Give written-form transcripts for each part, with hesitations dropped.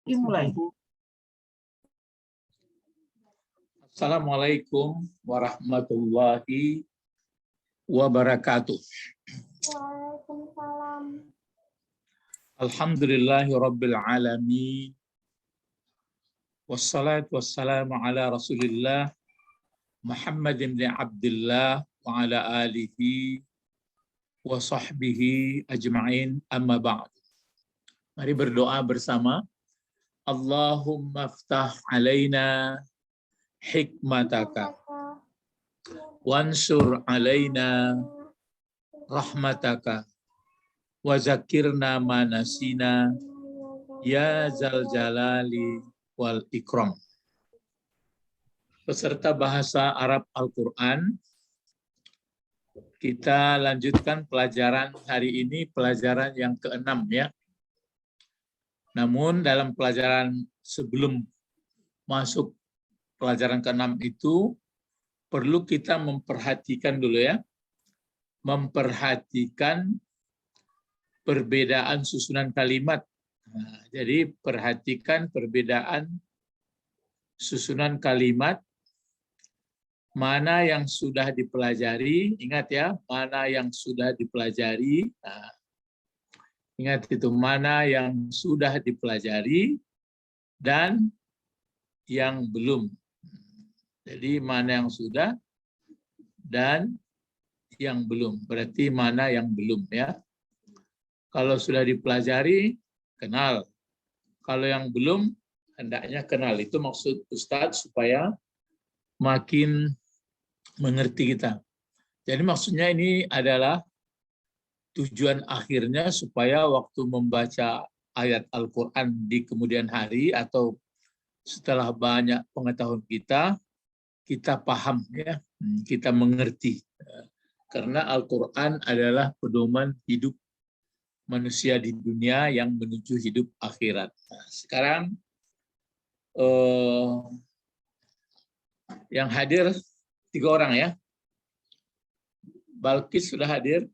Dimulai. Assalamualaikum warahmatullahi wabarakatuh. Waalaikumsalam. Alhamdulillahi rabbil alamin. Wassalatu wassalamu ala Rasulillah Muhammad bin Abdullah wa ala alihi wa sahbihi ajma'in, amma ba'd. Mari berdoa bersama. Allahumma ftah alaina hikmataka wansur alaina rahmataka wa zakirna ma nasina ya zal jalali wal ikram. Peserta bahasa Arab Al-Quran, kita lanjutkan pelajaran hari ini, pelajaran yang ke-6 ya. Namun dalam pelajaran sebelum masuk pelajaran ke-6 itu, perlu kita memperhatikan dulu ya. Memperhatikan perbedaan susunan kalimat. Nah, jadi perhatikan perbedaan susunan kalimat, mana yang sudah dipelajari, ingat ya, mana yang sudah dipelajari. Nah, ingat itu, mana yang sudah dipelajari dan yang belum. Jadi mana yang sudah dan yang belum. Berarti mana yang belum ya. Kalau sudah dipelajari, kenal. Kalau yang belum, hendaknya kenal. Itu maksud Ustadz supaya makin mengerti kita. Jadi maksudnya ini adalah tujuan akhirnya supaya waktu membaca ayat Al-Quran di kemudian hari atau setelah banyak pengetahuan kita paham ya, kita mengerti. Karena Al-Quran adalah pedoman hidup manusia di dunia yang menuju hidup akhirat. Nah, sekarang yang hadir 3 orang ya. Balkis sudah hadir?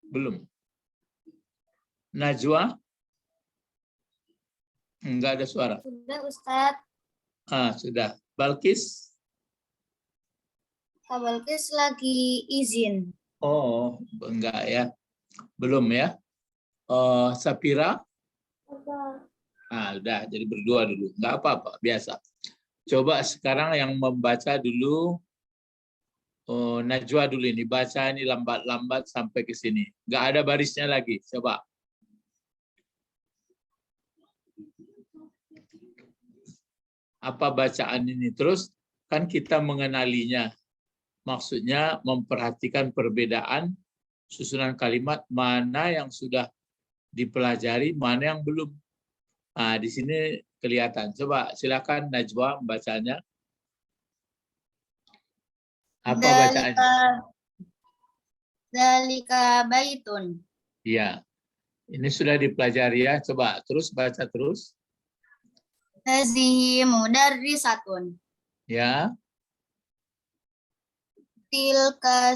Belum. Najwa? Enggak ada suara. Sudah, Ustadz. Sudah. Balkis? Kak Balkis lagi izin. Oh, enggak ya. Belum ya. Sapira? Udah, jadi berdua dulu. Enggak apa-apa, biasa. Coba sekarang yang membaca dulu, Najwa dulu ini. Baca ini lambat-lambat sampai ke sini. Enggak ada barisnya lagi. Coba. Apa bacaan ini? Terus kan kita mengenalinya. Maksudnya memperhatikan perbedaan susunan kalimat, mana yang sudah dipelajari, mana yang belum. Nah, di sini kelihatan. Coba silakan Najwa membacanya. Apa bacaannya? Dzalika baitun. Iya. Ini sudah dipelajari ya. Coba terus baca terus. Hazihi mudarrisatun. Ya. Tilka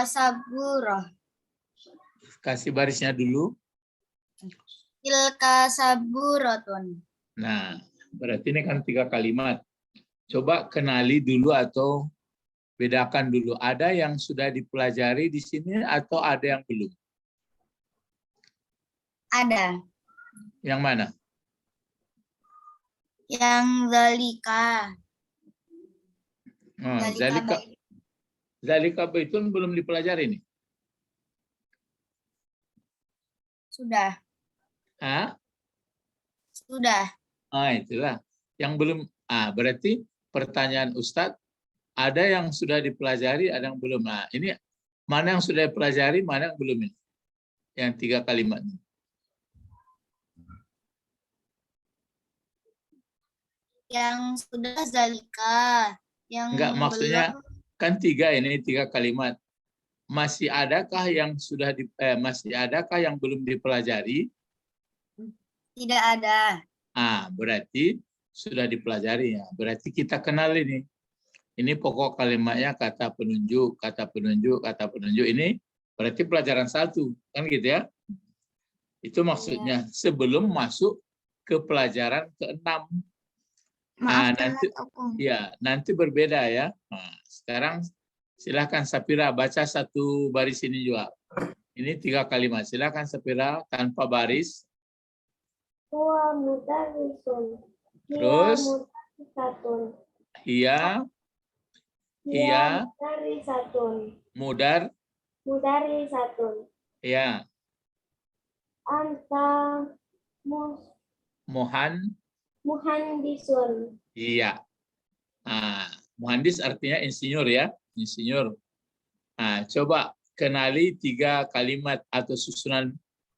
saburah. Kasih barisnya dulu. Tilka saburatun. Nah, berarti ini kan 3 kalimat. Coba kenali dulu atau bedakan dulu. Ada yang sudah dipelajari di sini atau ada yang belum? Ada. Yang mana? Yang zalika. Zalika baitun belum dipelajari nih? Sudah. Sudah. Itulah. Yang belum. Berarti pertanyaan Ustadz, ada yang sudah dipelajari, ada yang belum. Nah, ini mana yang sudah dipelajari, mana yang belum ini? Yang 3 kalimat ini. Yang sudah zalika. Yang enggak, maksudnya belum. Kan 3 ini, 3 kalimat. Masih adakah yang yang belum dipelajari? Tidak ada. Berarti sudah dipelajari ya. Berarti kita kenal ini. Ini pokok kalimatnya kata penunjuk, kata penunjuk, kata penunjuk. Ini berarti pelajaran 1, kan gitu ya. Itu maksudnya sebelum masuk ke pelajaran ke-6. Maaf, Nanti ya, nanti berbeda ya. Nah, sekarang silakan Sapira baca satu baris ini juga. Ini 3 kalimat. Silakan Sapira tanpa baris. Huwa mudarrisun. Terus? Mudarrisatun. Iya, iya, Mudarrisatun. Mudarrisatun. ya, Anta muhandisun. iya. Muhandis artinya insinyur ya, insinyur. Coba kenali 3 kalimat atau susunan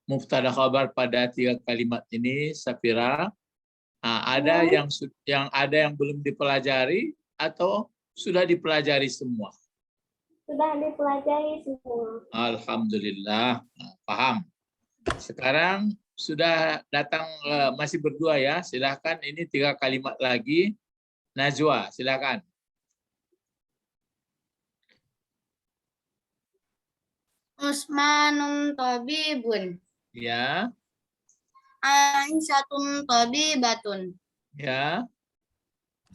mubtada khabar pada 3 kalimat ini, Sapira. Ada yang belum dipelajari atau sudah dipelajari semua? Sudah dipelajari semua. Alhamdulillah, paham. Sekarang sudah datang, masih berdua ya. Silakan, ini 3 kalimat lagi. Najwa, silakan. Usmanun tabibun. Ya, Aisyatun tabibatun. ya,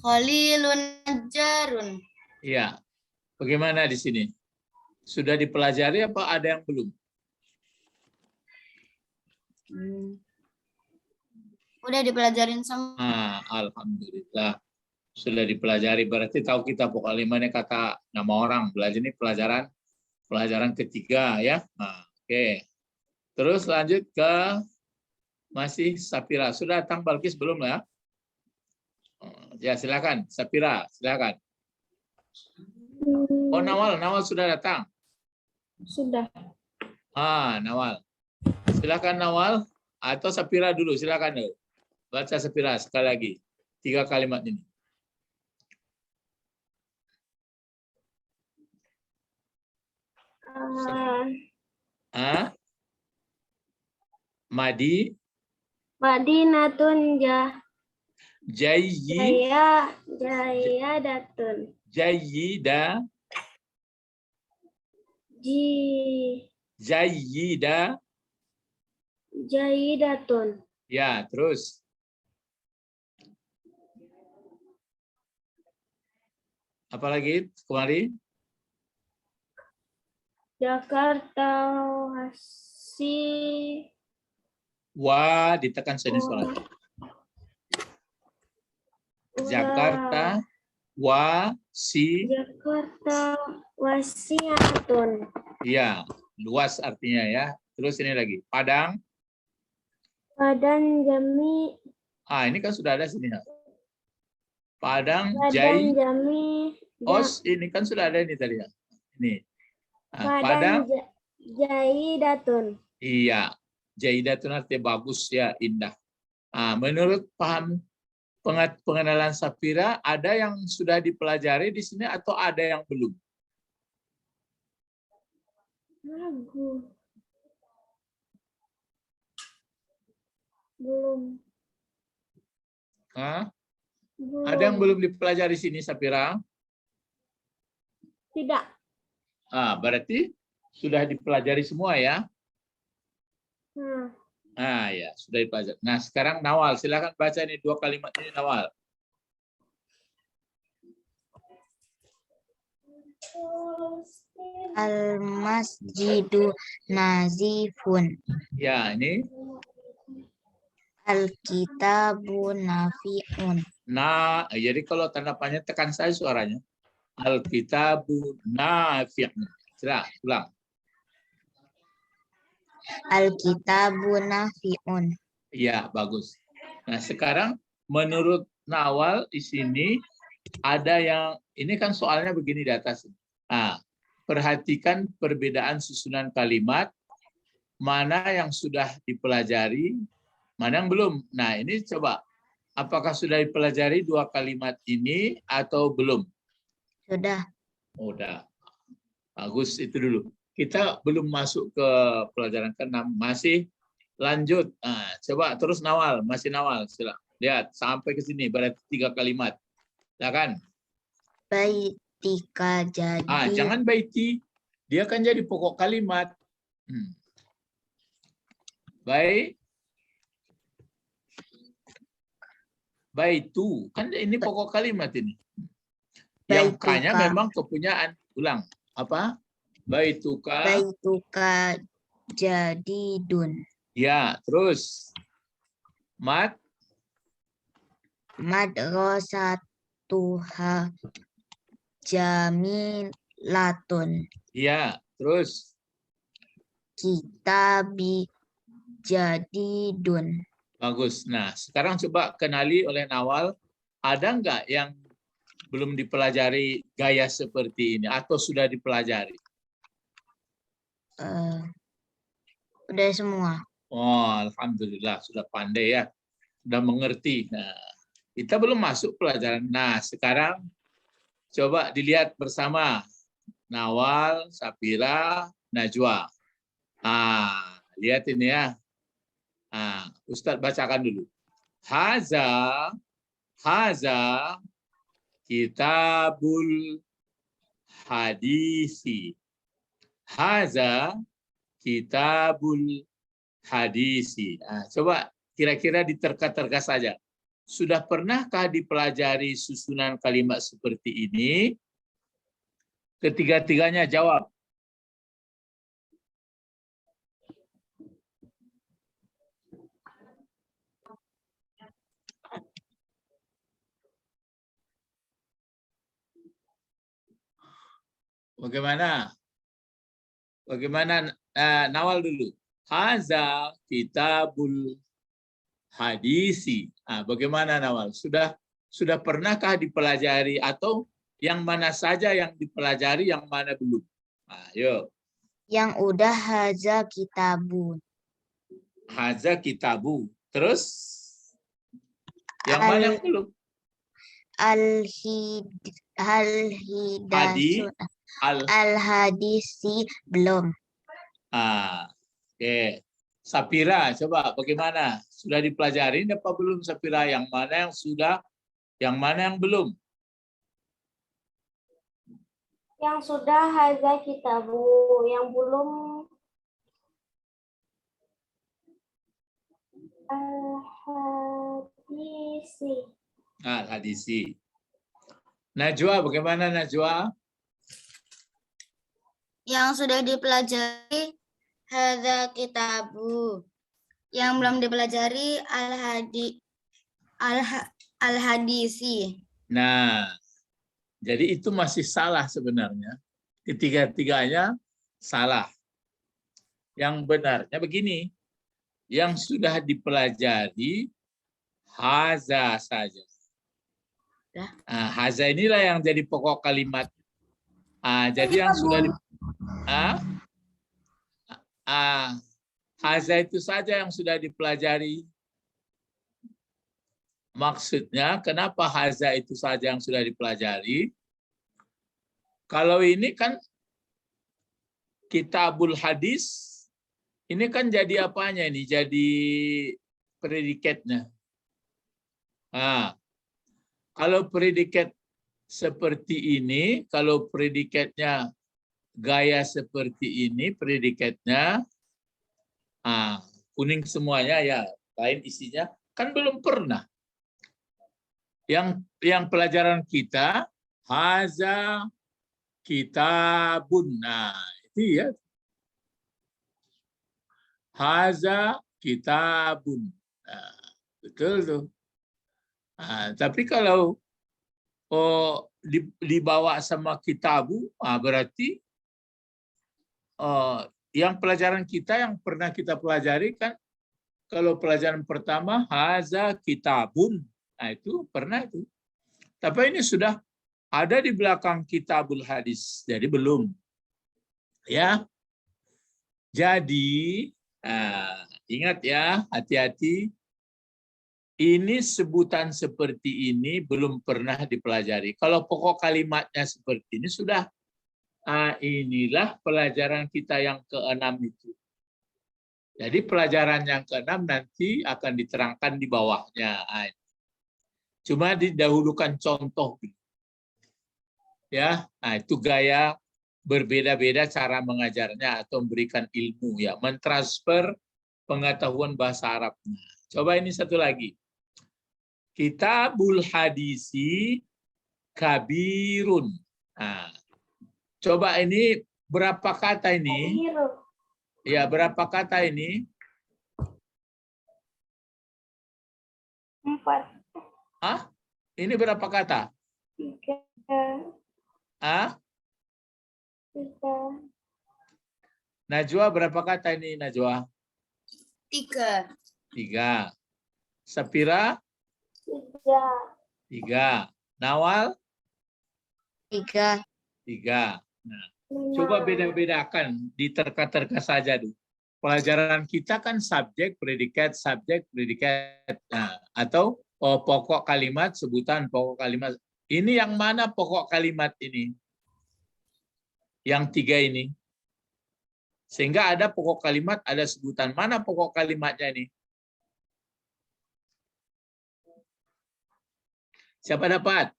Khalilun najjarun. ya. Bagaimana di sini? Sudah dipelajari apa ada yang belum? Udah dipelajarin semua. Alhamdulillah. Sudah dipelajari, berarti tahu kita pokoknya mana kata nama orang. Belajar ini pelajaran ketiga ya. Oke. Terus lanjut ke masih Sapira. Sudah datang Balkis belum ya? Ya silakan Sapira, silakan. Oh Nawal sudah datang. Sudah. Nawal. Silakan Nawal atau Sapira dulu, silakan dulu. Baca Sapira sekali lagi 3 kalimat ini. Madinatun Jayyidatun. Jayyidatun. Ya, terus. Apalagi kemarin? Jakarta Ditekan sini suara. Jakarta wasiatun. Iya, luas artinya ya. Terus ini lagi. Padang jami. ini kan sudah ada sini. Padang jami. ini kan sudah ada ini tadi ya. Ini. Padang jaidatun. Iya. Jaidatun artinya bagus ya, indah. Menurut paham pengenalan Sapira, ada yang sudah dipelajari di sini atau ada yang belum? Belum. Ada yang belum dipelajari di sini, Sapira? Tidak. Berarti sudah dipelajari semua ya? Ya, sudah dipelajari. Nah, sekarang Nawal, silakan baca ini 2 kalimat ini, Nawal. Al-masjidu nazifun. Ya, ini. Al-kitabu nafi'un. Jadi kalau tanda panjang tekan saya suaranya. Al-kitabu nafi'un. Sudah, ulang. Al-kitabu nafi'un. Iya, bagus. Nah, sekarang menurut Nawal di sini ada yang, ini kan soalnya begini di atas. Perhatikan perbedaan susunan kalimat, mana yang sudah dipelajari, mana yang belum. Nah, ini coba, apakah sudah dipelajari 2 kalimat ini atau belum? Sudah. Udah. Bagus, itu dulu. Kita belum masuk ke pelajaran ke-6, masih lanjut. Coba terus Nawal, masih Nawal. Silakan. Lihat sampai ke sini berarti 3 kalimat. Silakan. Baitika jadi. Jangan baiti. Dia kan jadi pokok kalimat. Baitu. Kan ini pokok kalimat ini. Yang K-nya Baituka. memang kepunyaan. Ulang. Apa? Baituka. Baituka jadidun. Ya, terus. Madrasatuha jamilatun. Ya, terus. Kitabi jadidun. Bagus. Nah, sekarang coba kenali oleh Nawal. Ada nggak yang belum dipelajari gaya seperti ini? Atau sudah dipelajari? Udah semua. Oh, alhamdulillah. Sudah pandai ya. Sudah mengerti. Nah, kita belum masuk pelajaran. Nah, sekarang coba dilihat bersama. Nawal, Sapira, Najwa. Lihat ini ya. Ustadz bacakan dulu. Haza kitabul hadisi. Haza kitabul hadisi. Coba kira-kira diterka-terka saja. Sudah pernahkah dipelajari susunan kalimat seperti ini? Ketiga-tiganya jawab. Bagaimana? Bagaimana Nawal dulu? Haza kitabul hadisi. Bagaimana Nawal? Sudah pernahkah dipelajari atau yang mana saja yang dipelajari, yang mana belum? Ayo. Yang udah haza kitabun. Haza kitabu. Terus? Yang mana yang belum? Al-hadisi belum. Oke. Sapira, coba bagaimana? Sudah dipelajari apa belum Sapira? Yang mana yang sudah, yang mana yang belum? Yang sudah haza kitabu, yang belum al-hadisi. Al-hadisi. Najwa, bagaimana Najwa? Yang sudah dipelajari hadza kitabu. Yang belum dipelajari al-hadisi. Nah, jadi itu masih salah sebenarnya. Ketiga-tiganya salah. Yang benarnya begini, yang sudah dipelajari haza saja. Haza inilah yang jadi pokok kalimat. Jadi yang sudah haza itu saja yang sudah dipelajari. Maksudnya, kenapa haza itu saja yang sudah dipelajari? Kalau ini kan kitabul hadis, ini kan jadi apanya ini? Jadi predikatnya. Kalau predikat seperti ini, kalau predikatnya gaya seperti ini, predikatnya kuning semuanya ya, lain isinya, kan belum pernah. Yang pelajaran kita haza kitabun. Itu ya. Haza kitabun. Betul tuh. Tapi kalau dibawa sama kitabu, berarti yang pelajaran kita yang pernah kita pelajari kan, kalau pelajaran pertama haza kitabun. Itu pernah itu. Tapi ini sudah ada di belakang kitabul hadis, jadi belum. Ya. Jadi ingat ya, hati-hati. Ini sebutan seperti ini belum pernah dipelajari. Kalau pokok kalimatnya seperti ini sudah. Inilah pelajaran kita yang ke-6 itu. Jadi pelajaran yang ke-6 nanti akan diterangkan di bawahnya. Cuma didahulukan contoh. Ya, itu gaya berbeda-beda cara mengajarnya atau memberikan ilmu ya, mentransfer pengetahuan bahasa Arab. Coba ini satu lagi. Kitabul hadisi kabirun. Nah, coba ini berapa kata ini? Biru. Ya, berapa kata ini? 4. Ah, ini berapa kata? 3. Ah, 3. Najwa berapa kata ini Najwa? 3. 3. Sapira 3. 3. Nawal 3. 3. Nah, 5. coba beda-bedakan, diterka-terka saja dulu. Pelajaran kita kan subjek, predikat, nah, atau pokok kalimat, sebutan pokok kalimat. Ini yang mana pokok kalimat ini? Yang 3 ini. Sehingga ada pokok kalimat, ada sebutan. Mana pokok kalimatnya ini? Siapa dapat?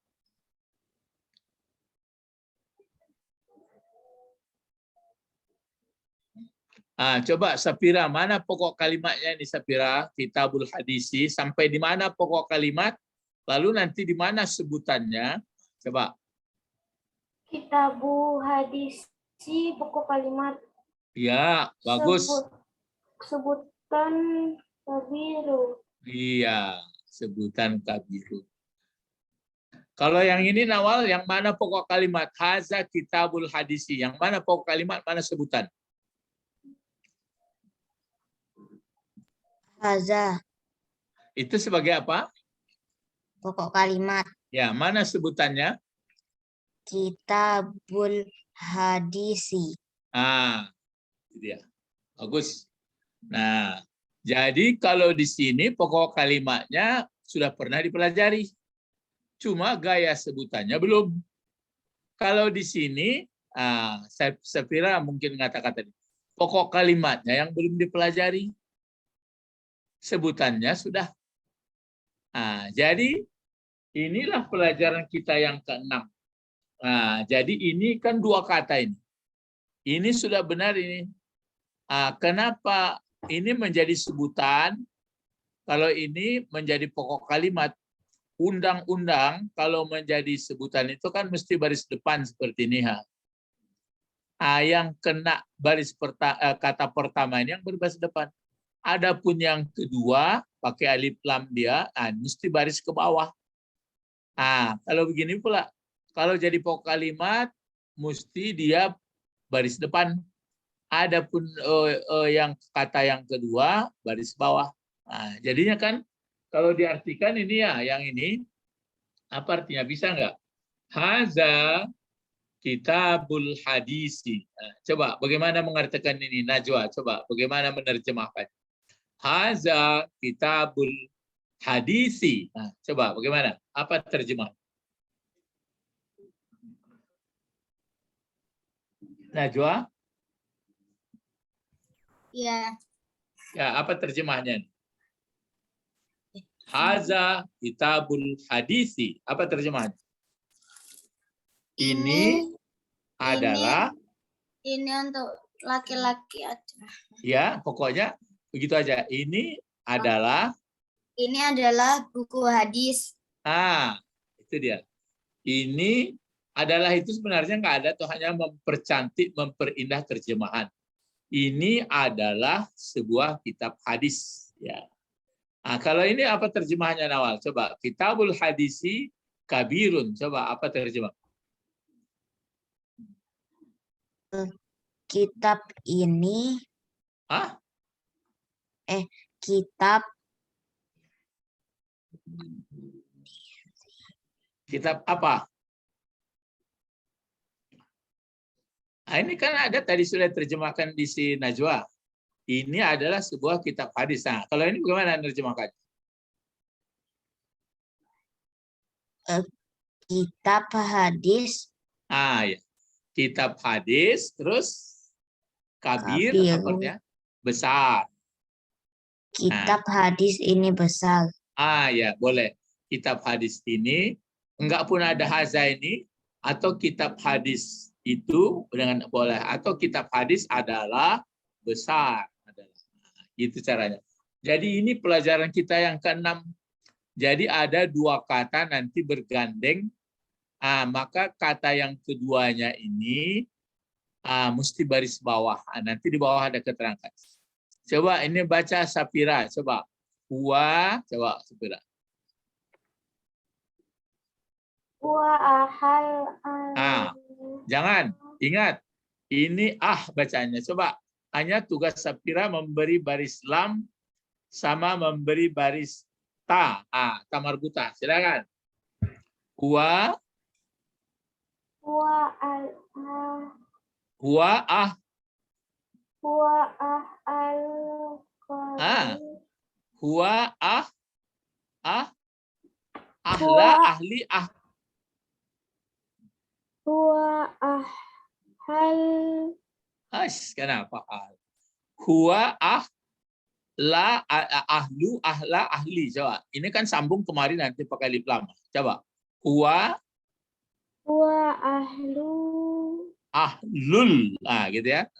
Coba Sapira, mana pokok kalimatnya ini Sapira? Kitabul hadisi, sampai di mana pokok kalimat? Lalu nanti di mana sebutannya? Coba. Kitabu hadisi pokok kalimat. Ya, bagus. Sebutan kabiru. Iya, sebutan kabiru. Kalau yang ini Nawal, yang mana pokok kalimat? Haza kitabul hadisi. Yang mana pokok kalimat, mana sebutan? Haza. Itu sebagai apa? Pokok kalimat. Ya, mana sebutannya? Kitabul hadisi. Itu dia. Bagus. Nah, jadi kalau di sini pokok kalimatnya sudah pernah dipelajari. Cuma gaya sebutannya belum. Kalau di sini, Sapira mungkin kata-kata pokok kalimatnya yang belum dipelajari. Sebutannya sudah. Jadi inilah pelajaran kita yang ke-6. Jadi ini kan 2 kata ini. Ini sudah benar ini. Kenapa ini menjadi sebutan? Kalau ini menjadi pokok kalimat. Undang-undang kalau menjadi sebutan itu kan mesti baris depan seperti ini. Yang kena baris kata pertama ini yang berbaris depan. Adapun yang kedua pakai alif lam dia, mesti baris ke bawah. Kalau begini pula, kalau jadi pokok kalimat mesti dia baris depan. Adapun yang kata yang kedua baris bawah. Jadinya kan kalau diartikan ini ya, yang ini apa artinya? Bisa nggak? Haza kitabul hadisi. Coba bagaimana mengartikan ini Najwa? Coba bagaimana menerjemahkan? Haza kitabul hadisi. Coba bagaimana? Apa terjemah? Najwa? Ya. Ya, apa terjemahnya? Haza kitabul hadisi. Apa terjemahnya? Ini adalah. Ini untuk laki-laki aja. Ya, pokoknya begitu aja. Ini adalah. Ini adalah buku hadis. Itu dia. Ini adalah itu sebenarnya nggak ada, tuh hanya mempercantik, memperindah terjemahan. Ini adalah sebuah kitab hadis. Ya. Kalau ini apa terjemahnya Nawal? Coba kitabul hadisi kabirun. Coba apa terjemah? Kitab ini. Kitab. Kitab apa? Ini kan ada tadi sudah terjemahkan di si Najwa. Ini adalah sebuah kitab hadis. Kalau ini bagaimana menerjemahkan? Kitab hadis. Ya. Kitab hadis, terus kabir. Apa besar. Kitab hadis ini besar. Ya, boleh. Kitab hadis ini, enggak pun ada haza ini, atau kitab hadis itu dengan boleh, atau kitab hadis adalah besar. Itu caranya. Jadi ini pelajaran kita yang ke-6. Jadi ada dua kata nanti bergandeng. Maka kata yang keduanya ini mesti baris bawah. Nanti di bawah ada keterangan. Coba ini baca Sapira. Coba. Coba Sapira. Huwa ahal Jangan. Ingat. Ini bacanya. Coba. Hanya tugas Sapira memberi baris lam sama memberi baris ta. Ta marbuta. Silakan. Huwa al Huwa ahla ahli Huwa ahal kenapa Huwa ahlu ahla ahli. Coba. Ini kan sambung kemarin nanti pakai lip lama. Coba. Huwa ahlul. Gitu ya.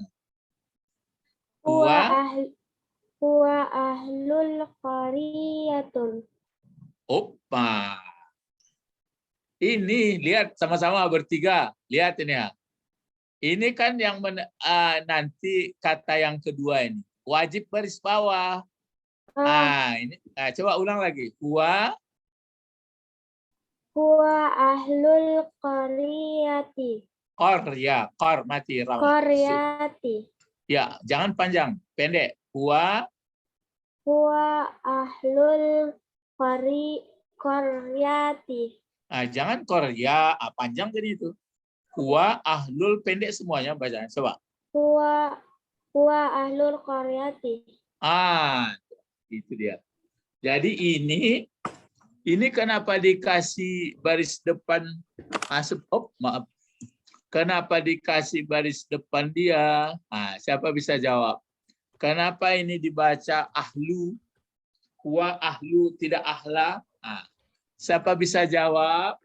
Huwa ahlul qaryatul. Opa. Ini lihat sama-sama bertiga. Lihat ini ya. Ini kan yang nanti kata yang kedua ini. Wajib baris bawah. Ini. Coba ulang lagi. Huwa ahlul qaryati. Mati. Qaryati. Ya, jangan panjang, pendek. Huwa ahlul qaryati. Jangan Korea, panjang jadi itu. Huwa ahlul, pendek semuanya bacaan. Coba. Huwa ahlul qaryati. Itu dia. Jadi ini kenapa dikasih baris depan? Maaf. Kenapa dikasih baris depan dia? Siapa bisa jawab? Kenapa ini dibaca ahlu? Huwa ahlu, tidak ahla? Siapa bisa jawab?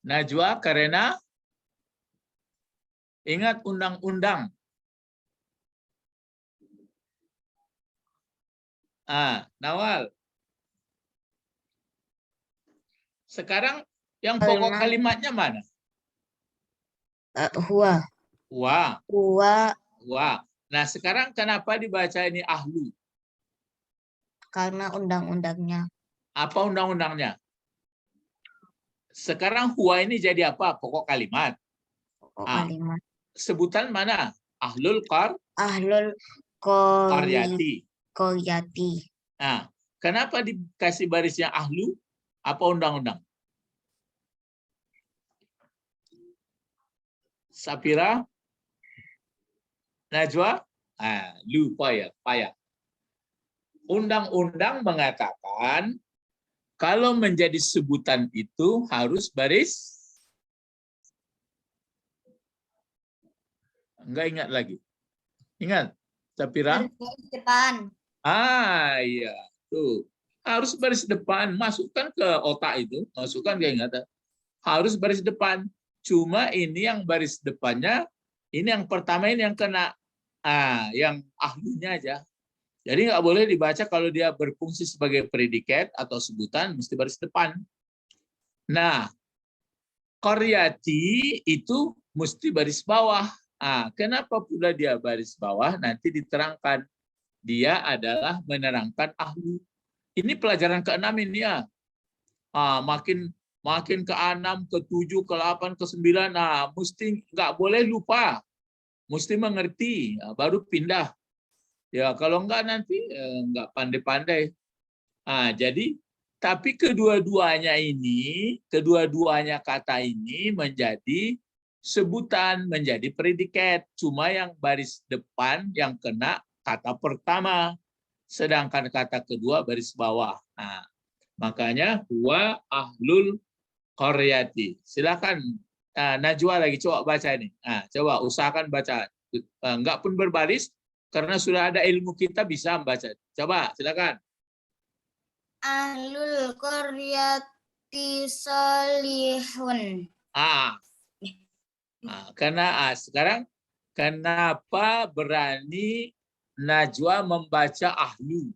Najwa, Karena? Ingat undang-undang. Nawal. Sekarang yang pokok kalimatnya mana? Huwa. Nah, sekarang kenapa dibaca ini ahlu? Karena undang-undangnya. Apa undang-undangnya? Sekarang huwa ini jadi apa? Pokok kalimat. Kalimat. Sebutan mana? Ahlul qaryati. Kenapa dikasih barisnya ahlu? Apa undang-undang? Sapira? Najwa? Lupa ya, payah. Undang-undang mengatakan kalau menjadi sebutan itu harus baris. Enggak ingat lagi. Ingat, Sapira? Baris depan. Iya. Tuh. Harus baris depan. Masukkan ke otak itu. Masukkan ke ingatan. Harus baris depan. Cuma ini yang baris depannya, ini yang pertama ini yang kena. Yang ahlinya aja. Jadi nggak boleh dibaca kalau dia berfungsi sebagai predikat atau sebutan, mesti baris depan. Nah, qaryati itu mesti baris bawah. Kenapa pula dia baris bawah? Nanti diterangkan. Dia adalah menerangkan ahlu. Ini pelajaran ke-6 ini ya. Makin ke-6, ke-7, ke-8, ke-9, mesti nggak boleh lupa. Mesti mengerti, baru pindah. Ya, kalau enggak nanti enggak pandai-pandai. Jadi, tapi kedua-duanya kata ini menjadi sebutan, menjadi predikat. Cuma yang baris depan yang kena kata pertama, sedangkan kata kedua baris bawah. Makanya huwa ahlul qaryati. Silakan Najwa lagi coba baca ini. Coba usahakan baca. Enggak pun berbaris. Karena sudah ada ilmu kita bisa membaca. Coba, silakan. Ahlul qaryati salihun. Karena sekarang Kenapa berani Najwa membaca ahlu?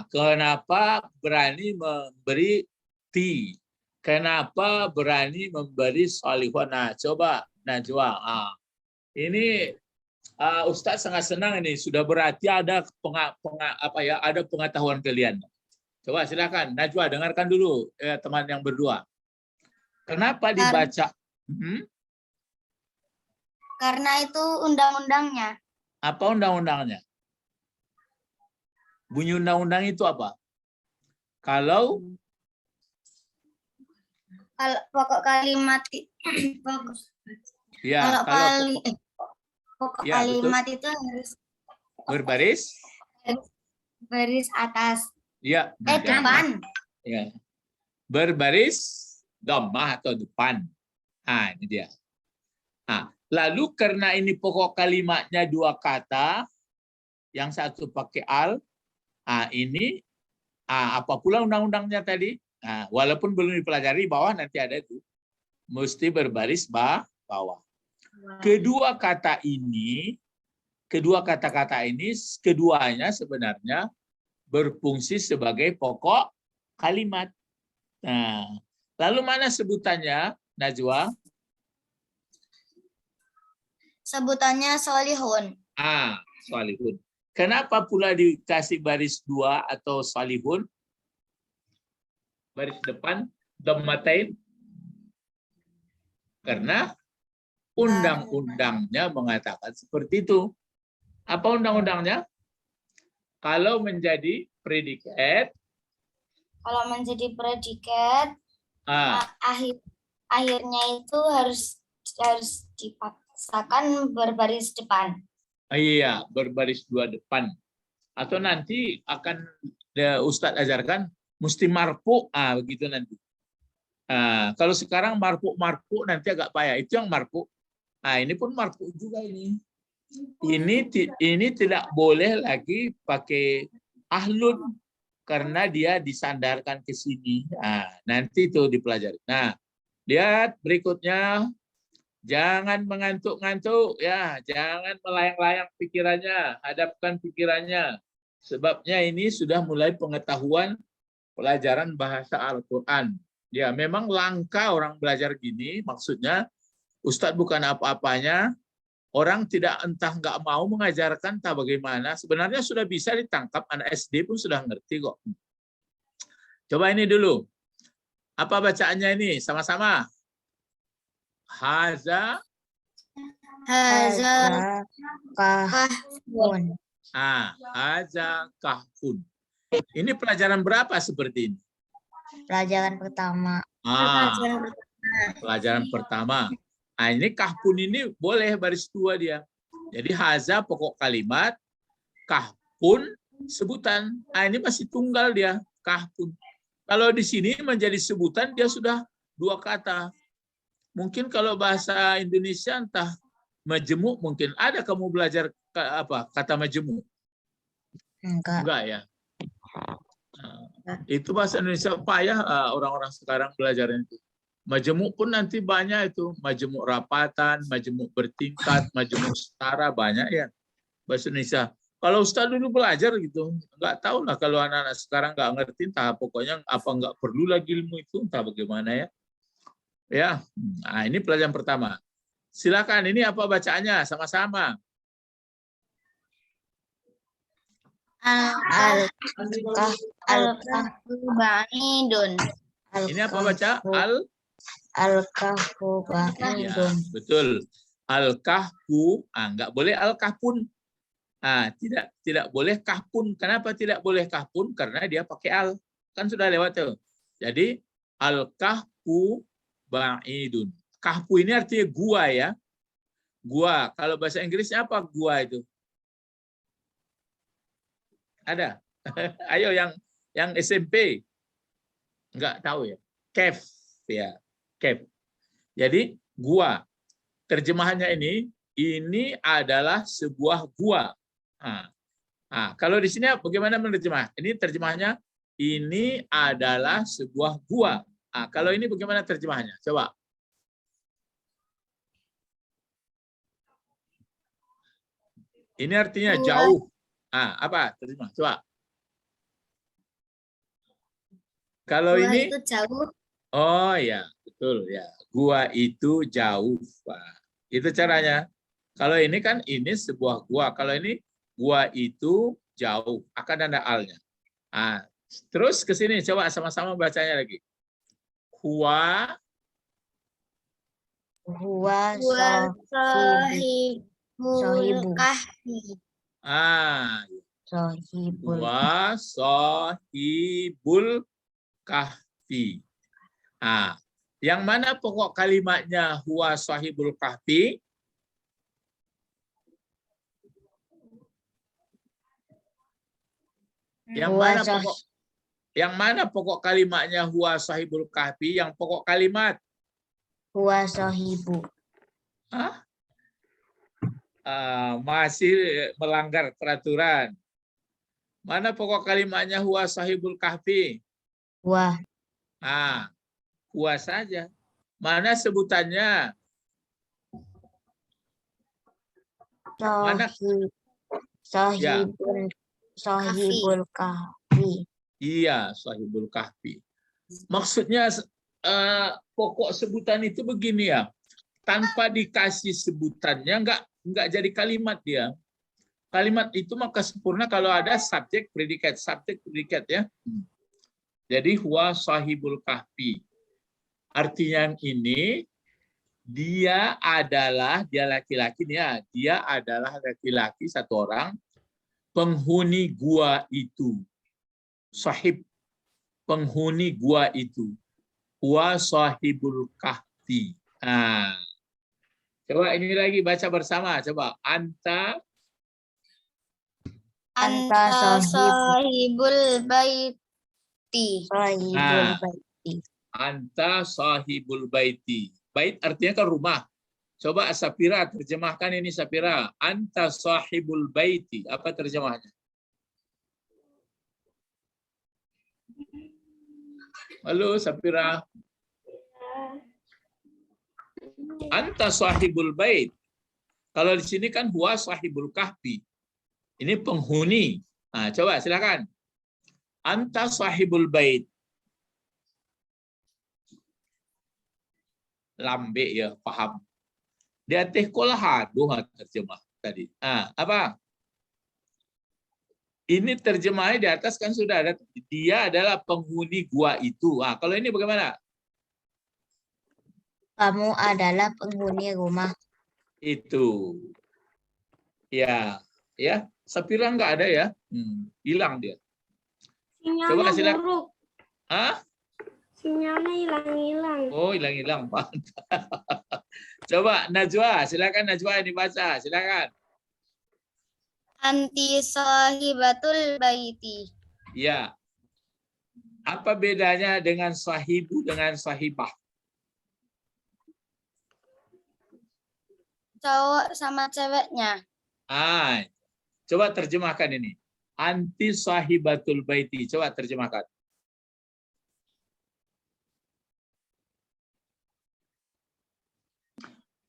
Kenapa berani memberi ti? Kenapa berani memberi salihun? Nah, coba Najwa. Ini Ustadz sangat senang ini. Sudah berarti ada ada pengetahuan kalian. Coba silakan Najwa, dengarkan dulu teman yang berdua. Kenapa dibaca? Karena itu undang-undangnya. Apa undang-undangnya? Bunyi undang-undang itu apa? Kalau pokok kalimat ya, pokok ya, kalimat betul. itu harus Berbaris baris atas. ya, Depan. ya. Berbaris dhammah atau depan. Ini dia. Lalu karena ini pokok kalimatnya dua kata, yang satu pakai al, ini apa pula undang-undangnya tadi? Walaupun belum dipelajari, bawah nanti ada itu. Mesti berbaris bawah. Kedua kata-kata ini, keduanya sebenarnya berfungsi sebagai pokok kalimat. Lalu mana sebutannya, Najwa? Sebutannya solihun. Solihun. Kenapa pula dikasih baris dua atau solihun? Baris depan, dhammatain. Karena undang-undangnya mengatakan seperti itu. Apa undang-undangnya? Kalau menjadi predikat, akhirnya itu harus dipaksakan berbaris depan. Iya, berbaris dua depan. Atau nanti akan Ustadz ajarkan mesti marfu, begitu nanti. Kalau sekarang marfu nanti agak payah. Itu yang marfu. Ini pun marfu juga ini. Ini tidak boleh lagi pakai ahlun karena dia disandarkan ke sini. Nanti itu dipelajari. Nah, lihat berikutnya. Jangan mengantuk-ngantuk ya, jangan melayang-layang pikirannya, hadapkan pikirannya. Sebabnya ini sudah mulai pengetahuan pelajaran bahasa Al-Qur'an. Ya, memang langka orang belajar gini, maksudnya Ustadz bukan apa-apanya, orang tidak entah nggak mau mengajarkan entah bagaimana. Sebenarnya sudah bisa ditangkap, anak SD pun sudah ngerti kok. Coba ini dulu. Apa bacaannya ini? Sama-sama. Haza kahfun. Haza kahfun. Ini pelajaran berapa seperti ini? Pelajaran pertama. Pelajaran pertama. Ini kahfun ini boleh baris dua dia. Jadi haza pokok kalimat, kahfun sebutan. Ini masih tunggal dia, kahfun. Kalau di sini menjadi sebutan dia sudah dua kata. Mungkin kalau bahasa Indonesia entah majemuk, mungkin ada kamu belajar kata majemuk? Enggak ya. Itu bahasa Indonesia payah orang-orang sekarang belajar itu. Majemuk pun nanti banyak itu, majemuk rapatan, majemuk bertingkat, majemuk setara, banyak ya bahasa Indonesia. Kalau Ustaz dulu belajar gitu, enggak tahu lah kalau anak-anak sekarang enggak ngerti, entah pokoknya apa enggak perlu lagi ilmu itu, entah bagaimana ya. Ya, ini pelajaran pertama. Silakan, ini apa bacaannya? Sama-sama. Al-kahfu ba'idun. Ini apa baca? Al-kahfu ba'idun. Ya, betul. Al-kahfu, enggak boleh al-kahpun. Tidak boleh kahpun. Kenapa tidak boleh kahpun? Karena dia pakai al. Kan sudah lewat tuh. Jadi al-kahfu ba'idun. Kahfu ini artinya gua ya. Gua. Kalau bahasa Inggrisnya apa gua itu? Ada? Ayo yang SMP. Enggak tahu ya. Cave ya. Cave. Jadi gua. Terjemahannya ini adalah sebuah gua. Kalau di sini bagaimana menerjemah? Ini terjemahnya ini adalah sebuah gua. Kalau ini bagaimana terjemahnya? Coba. Ini artinya Gua. jauh. Apa? Terima. Coba. Kalau Gua ini, itu jauh. oh ya, betul ya. Gua itu jauh. Pak. Itu caranya. Kalau ini kan ini sebuah gua. Kalau ini gua itu jauh. Akan ada alnya. Terus ke sini coba sama-sama bacanya lagi. Huwa. Huwa Sahibul kahfi. sahibul Huwa sahibul kahfi. Yang mana pokok kalimatnya huwa sahibul kahfi? Yang mana pokok kalimatnya huwa sahibul kahfi? Yang pokok kalimat huwa sahibu. Masih melanggar peraturan. Mana pokok kalimatnya huwa sahibul kahfi? Huwa. Huwa saja. Mana sebutannya? Mana? Sahibul kahfi. Iya, sahibul kahfi. Maksudnya pokok sebutan itu begini ya. Tanpa dikasih sebutannya enggak jadi kalimat dia. Kalimat itu maka sempurna kalau ada subjek predikat ya. Jadi huwa sahibul kahfi. Artinya ini dia laki-laki nih ya. Dia adalah laki-laki satu orang penghuni gua itu. Sahib penghuni gua itu. Huwa sahibul kahfi. Coba ini lagi baca bersama. Coba anta sahibul baiti. Anta sahibul baiti. Bait artinya kan rumah. Coba Safira terjemahkan ini Safira. Anta sahibul baiti. Apa terjemahnya? Halo Safira. Anta sahibul bait. Kalau di sini kan huwa sahibul kahfi. Ini penghuni. Coba silakan. Anta sahibul bait. Lambe ya, paham. Di atas kolha doa terjemah tadi. Apa? Ini terjemahnya di atas kan sudah ada. Dia adalah penghuni gua itu. Kalau ini bagaimana? Kamu adalah penghuni rumah. Itu. Ya. Safira nggak ada ya. Hilang dia. Sinyalnya Coba silakan. buruk. Sinyalnya hilang-hilang. Oh, hilang-hilang. Coba Najwa, silakan Najwa ini baca, silakan. Anti sahibatul baiti. Ya. Apa bedanya dengan sahibu dengan sahibah? Cowok sama ceweknya. Coba terjemahkan ini. Anti sahibatul baiti. Coba terjemahkan.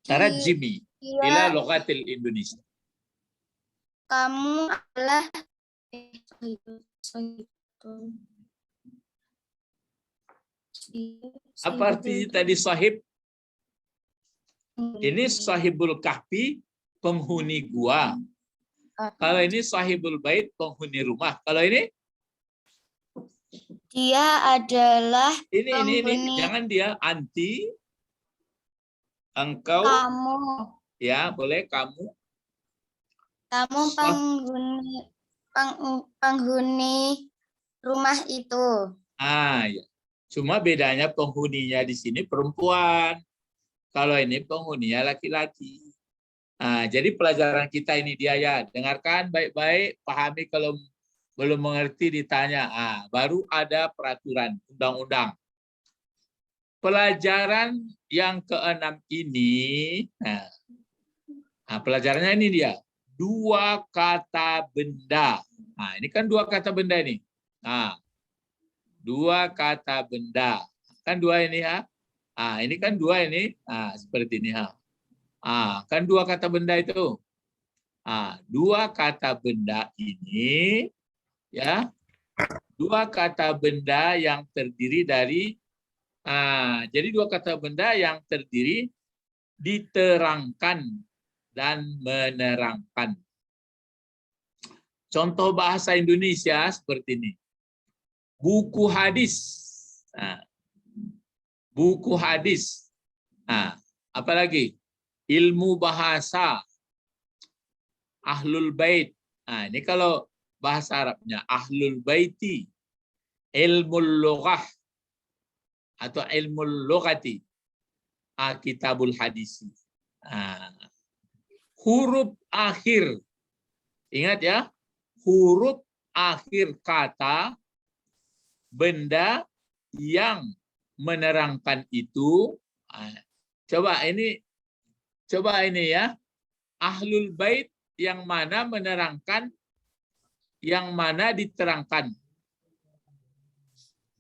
Tarajimi ila lughatil Indonesia. Kamu adalah apa arti tadi sahib? Ini sahibul kahfi, penghuni gua. Kalau ini sahibul bait, penghuni rumah. Kalau ini? Dia adalah ini jangan dia anti, engkau, kamu. Ya, boleh kamu. Kamu penghuni rumah itu. Ya. Cuma bedanya penghuninya di sini perempuan. Kalau ini penghuninya laki-laki. Jadi pelajaran kita ini dia ya. Dengarkan baik-baik, pahami kalau belum mengerti ditanya. Baru ada peraturan undang-undang. Pelajaran yang ke-6 ini, pelajarannya ini dia. Dua kata benda. Ini kan dua kata benda ini. Dua kata benda. Kan dua ini ya. Ini kan dua ini. Seperti ini ya. Kan dua kata benda itu. Dua kata benda ini, ya, dua kata benda yang terdiri dari, jadi dua kata benda yang terdiri diterangkan dan menerangkan. Contoh bahasa Indonesia seperti ini. Buku hadis. Buku hadis. Apalagi? Ilmu bahasa. Ahlul bait. Ini kalau bahasa Arabnya ahlul baiti. Ilmul lughah atau ilmul lughati. Kitabul hadis. Huruf akhir. Ingat ya, huruf akhir kata benda yang menerangkan itu. Coba ini ya. Ahlul bait yang mana menerangkan, yang mana diterangkan.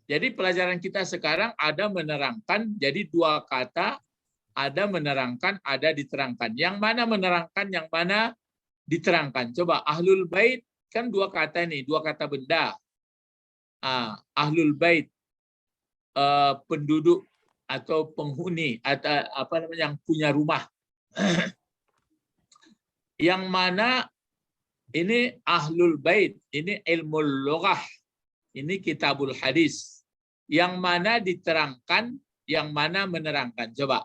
Jadi pelajaran kita sekarang ada menerangkan, jadi dua kata, ada menerangkan, ada diterangkan. Yang mana menerangkan, yang mana diterangkan. Coba ahlul bait kan dua kata ini, dua kata benda. Ahlul bait penduduk atau penghuni atau apa namanya, yang punya rumah. Yang mana ini ahlul bait, ini ilmul lughah, ini kitabul hadis. Yang mana diterangkan, yang mana menerangkan. Coba.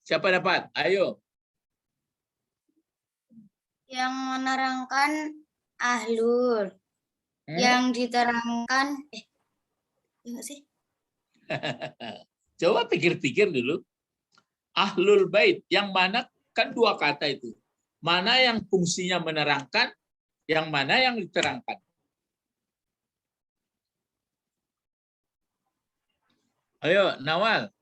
Siapa dapat? Ayo. Yang menerangkan ahlul. Yang diterangkan enggak sih? Coba pikir-pikir dulu. Ahlul bait yang mana, kan dua kata itu. Mana yang fungsinya menerangkan, yang mana yang diterangkan. Ayo, Nawal.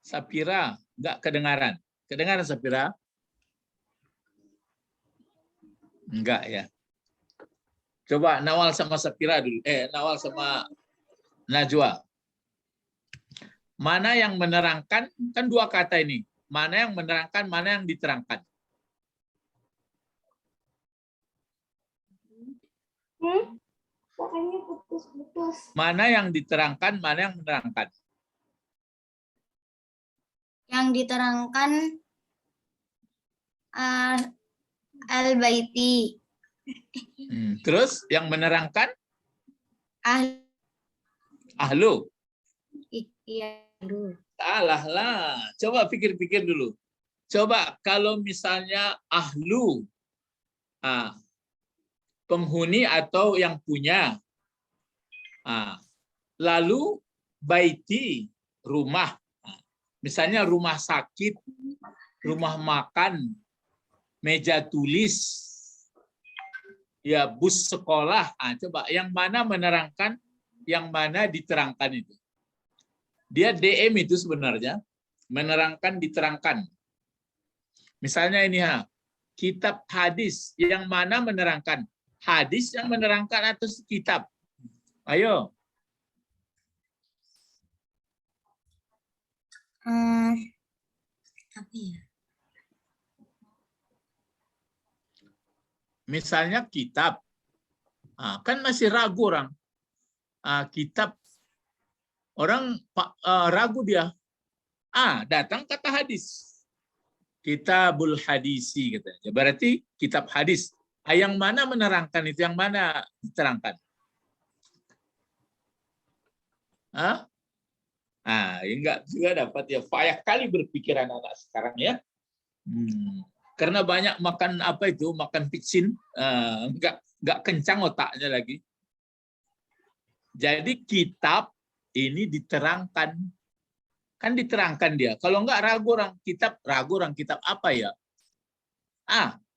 Sapira, enggak kedengaran. Kedengaran Sapira? Enggak ya. Coba Nawal sama Sapira dulu. Nawal sama Najwa. Mana yang menerangkan, kan dua kata ini. Mana yang menerangkan, mana yang diterangkan. Makanya putus-putus. Mana yang diterangkan, mana yang menerangkan. Yang diterangkan al-baiti. Terus yang menerangkan? Ahlu. Iya, aduh. Salah lah. Coba pikir-pikir dulu. Coba kalau misalnya ahlu, penghuni atau yang punya. Lalu baiti, rumah. Misalnya rumah sakit, rumah makan, meja tulis, ya bus sekolah. Coba yang mana menerangkan, yang mana diterangkan itu. Dia DM itu sebenarnya, menerangkan, diterangkan. Misalnya ini kitab hadis, yang mana menerangkan? Hadis yang menerangkan atau kitab? Ayo. Apa ya? Misalnya kitab. Kan masih ragu orang. Kitab. Orang ragu dia. Datang kata hadis. Kitabul hadisi katanya. Berarti kitab hadis. Yang mana menerangkan itu, yang mana diterangkan? Enggak juga dapat ya. Payah kali berpikir anak-anak sekarang ya. Karena banyak makan apa itu, makan vicin, enggak kencang otaknya lagi. Jadi kitab ini diterangkan. Kan diterangkan dia. Kalau enggak ragu orang kitab apa ya?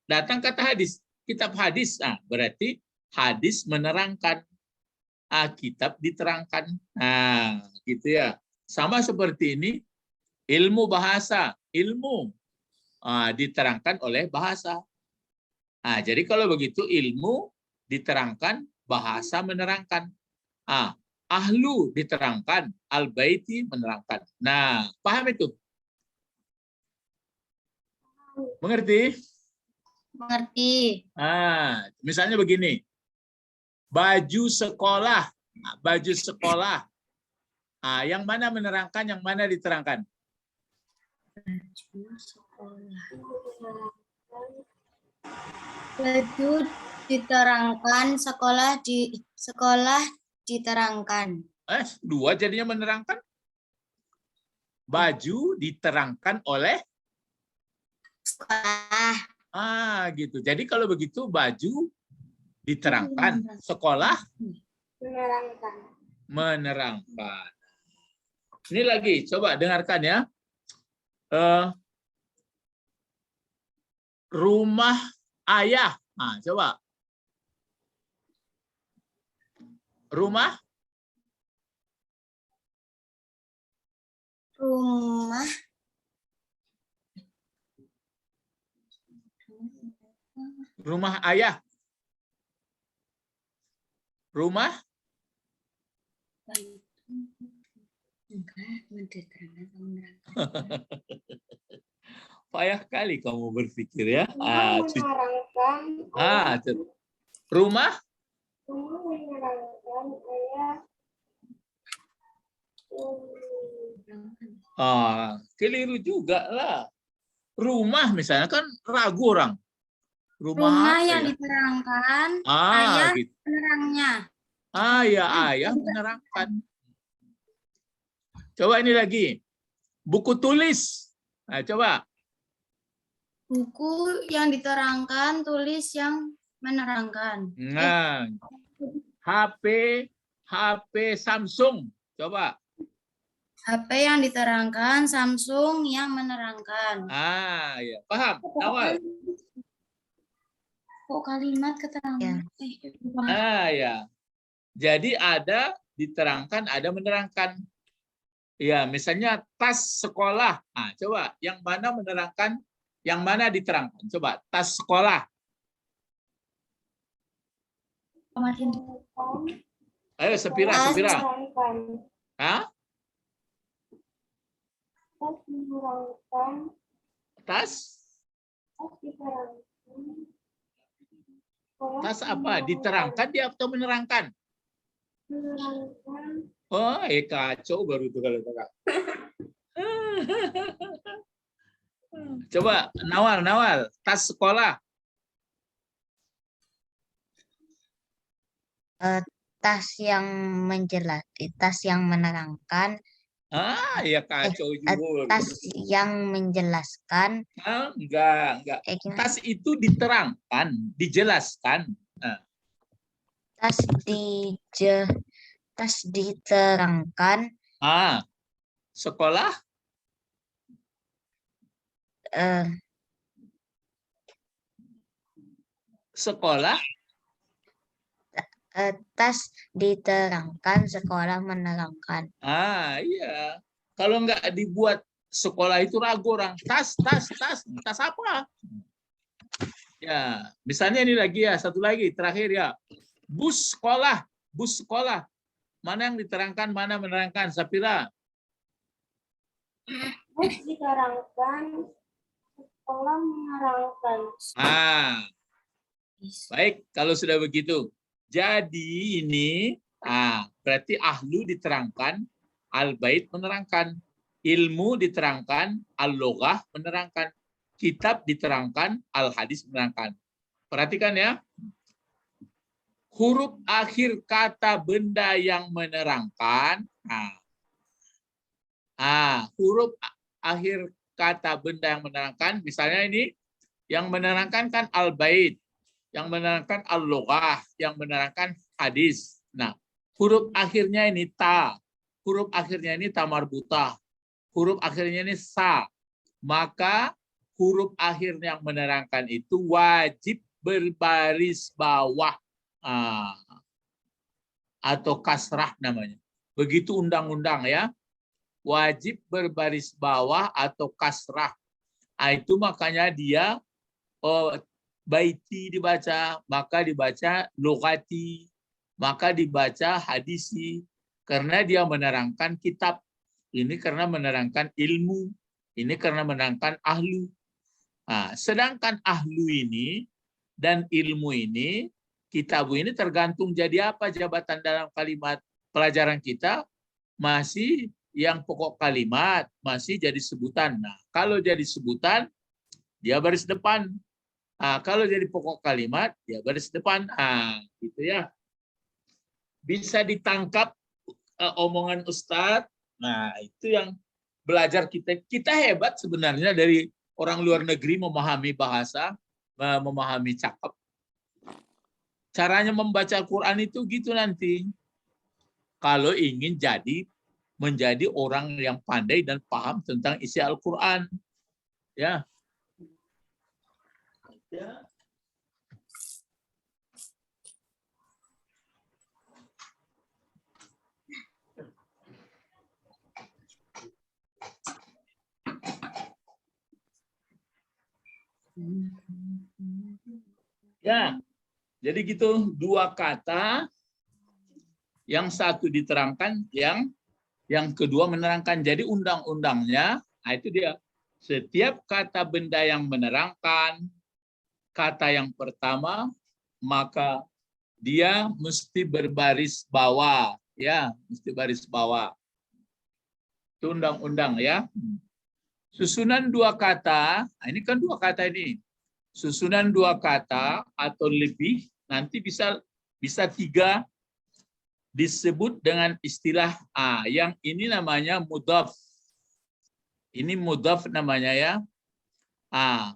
Datang kata hadis, kitab hadis. Berarti hadis menerangkan. Kitab diterangkan. Gitu ya. Sama seperti ini, ilmu bahasa, ilmu diterangkan oleh bahasa. Jadi kalau begitu ilmu diterangkan, bahasa menerangkan. ahlu diterangkan, al-baiti menerangkan. Nah, paham itu? Mengerti? Mengerti. Misalnya begini, baju sekolah, baju sekolah. Yang mana menerangkan, yang mana diterangkan? Baju sekolah. Baju diterangkan, sekolah diterangkan. Dua jadinya menerangkan. Baju diterangkan oleh Sekolah. gitu. Jadi kalau begitu baju diterangkan, sekolah menerangkan. Ini lagi, coba dengarkan ya. Rumah ayah. Coba. Rumah ayah. Rumah payah kali kamu berpikir ya. Rumah keliru juga lah. Rumah misalnya kan ragu orang. Rumah yang diterangkan, ayah gitu. penerangnya. Ayah menerangkan. Coba ini lagi. Buku tulis. Coba. Buku yang diterangkan, tulis yang menerangkan. HP Samsung. Coba. HP yang diterangkan, Samsung yang menerangkan. Ya. Paham? Awal. Kok kalimat keterangan? Ya. Jadi ada diterangkan, ada menerangkan. Ya, misalnya tas sekolah. Coba yang mana menerangkan, yang mana diterangkan. Coba tas sekolah. Ayo Sepira. Tas apa? Diterangkan dia atau menerangkan? Menerangkan. Kacau baru itu kalau kakak. Coba Nawal, tas sekolah. Tas yang tas yang menerangkan. Ya kacau juga. Tas yang menjelaskan. Enggak. Tas itu diterangkan, dijelaskan. Tas diterangkan. Sekolah. Sekolah. Tas diterangkan, sekolah menerangkan. Iya. Kalau enggak dibuat sekolah itu ragu orang. Tas apa? Ya, misalnya ini lagi ya, satu lagi terakhir ya. Bus sekolah. Mana yang diterangkan, mana menerangkan? Sapira. Bus diterangkan, sekolah menerangkan. Baik, kalau sudah begitu. Jadi ini, berarti ahlu diterangkan, al-bait menerangkan, ilmu diterangkan, al-loghah menerangkan, kitab diterangkan, al-hadis menerangkan. Perhatikan ya. Huruf akhir kata benda yang menerangkan. Huruf akhir kata benda yang menerangkan, misalnya ini, yang menerangkan kan al-bait, yang menerangkan al-loghah, yang menerangkan hadis. Nah, huruf akhirnya ini ta, huruf akhirnya ini ta marbutah, huruf akhirnya ini sa. Maka huruf akhir yang menerangkan itu wajib berbaris bawah atau kasrah namanya. Begitu undang-undang ya. Wajib berbaris bawah atau kasrah. Itu makanya dia baiti dibaca, maka dibaca logati, maka dibaca hadisi, karena dia menerangkan kitab. Ini karena menerangkan ilmu. Ini karena menerangkan ahlu. Nah, sedangkan ahlu ini dan ilmu ini, kitabu ini tergantung jadi apa jabatan dalam kalimat pelajaran kita, masih yang pokok kalimat, masih jadi sebutan. Nah, kalau jadi sebutan, dia baris depan. Nah, kalau jadi pokok kalimat, dia baris depan. Nah, gitu ya. Bisa ditangkap omongan Ustadz. Nah, itu yang belajar kita. Kita hebat sebenarnya dari orang luar negeri memahami bahasa, memahami cakap. Caranya membaca Al-Quran itu gitu nanti. Kalau ingin menjadi orang yang pandai dan paham tentang isi Al-Quran. Ya. Ya. Ya, jadi gitu, dua kata, yang satu diterangkan, yang kedua menerangkan. Jadi undang-undangnya, nah itu dia. Setiap kata benda yang menerangkan kata yang pertama, maka dia mesti berbaris bawah, ya, mesti baris bawah. Itu undang-undang ya. Susunan dua kata, nah ini kan dua kata ini. Susunan dua kata atau lebih nanti bisa tiga disebut dengan istilah yang ini namanya mudhaf. Ini mudhaf namanya ya.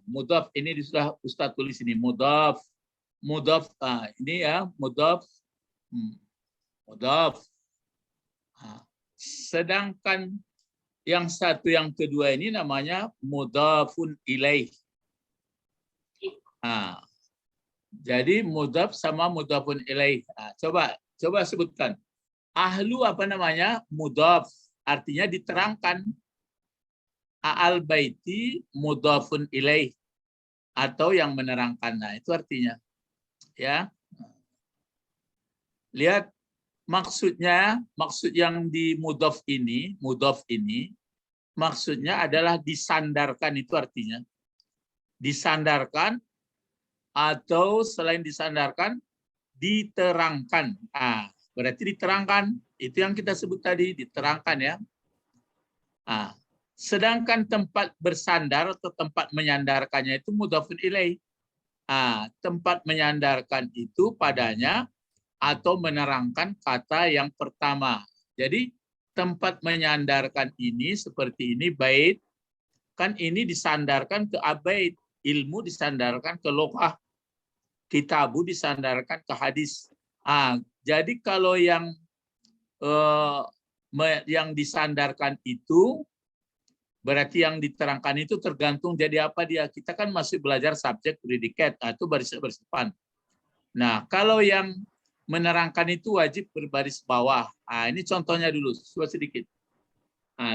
Mudhaf ini sudah Ustaz tulis ini mudhaf. Mudhaf ini ya mudhaf. Mudhaf. Sedangkan yang satu yang kedua ini namanya mudhafun ilaih. Jadi mudhaf sama mudhafun ilaih. Coba sebutkan. Ahlu apa namanya? Mudhaf, artinya diterangkan. Al baiti mudhafun ilaih, atau yang menerangkan. Nah, itu artinya. Ya. Lihat maksudnya, maksud yang di mudhaf ini maksudnya adalah disandarkan, itu artinya. Disandarkan, atau selain disandarkan, diterangkan. Berarti diterangkan. Itu yang kita sebut tadi, diterangkan ya. Sedangkan tempat bersandar atau tempat menyandarkannya itu mudhafun ilaih. Tempat menyandarkan itu padanya atau menerangkan kata yang pertama. Jadi tempat menyandarkan ini seperti ini bait, kan ini disandarkan ke abait, ilmu disandarkan ke lughah, kitabu disandarkan ke hadis. Jadi kalau yang disandarkan itu berarti yang diterangkan itu tergantung jadi apa dia. Kita kan masih belajar subjek predikat, itu baris depan. Nah, kalau yang menerangkan itu wajib berbaris bawah. Ini contohnya dulu, coba sedikit.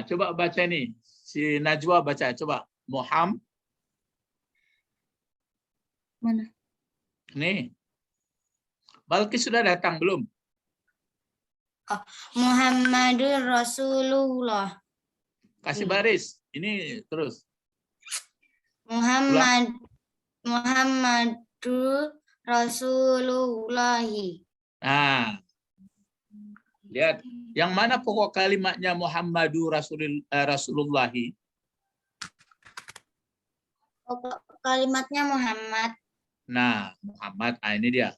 Coba baca nih. Si Najwa baca, coba. Muhammad. Mana? Nih. Balkis sudah datang belum? Muhammadur Rasulullah. Kasih baris. Ini terus. Muhammadur Rasulullahi. Lihat. Yang mana pokok kalimatnya Muhammadur Rasulullahi? Pokok kalimatnya Muhammad. Nah, Muhammad. Ini dia.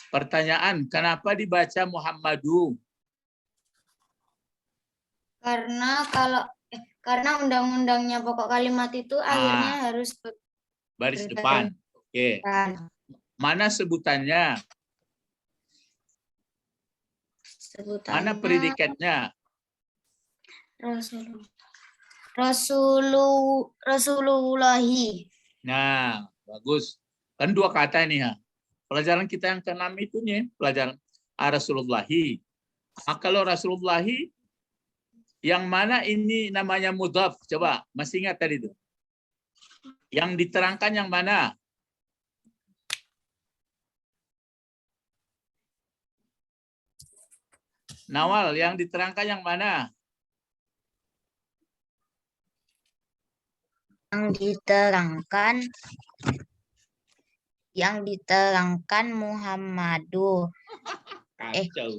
Pertanyaan, kenapa dibaca Muhammadu? Karena undang-undangnya pokok kalimat itu akhirnya harus baris depan. Oke. Mana sebutannya? Mana predikatnya? Rasulullahi. Nah, bagus. Kan dua kata ini ya. Pelajaran kita yang ke-6 itu nih, pelajaran Rasulullahi. Kalau Rasulullahi yang mana ini namanya mudhaf? Coba, masih ingat tadi itu? Yang diterangkan yang mana? Nawal, yang diterangkan yang mana? Yang diterangkan Muhammadu. Kacau.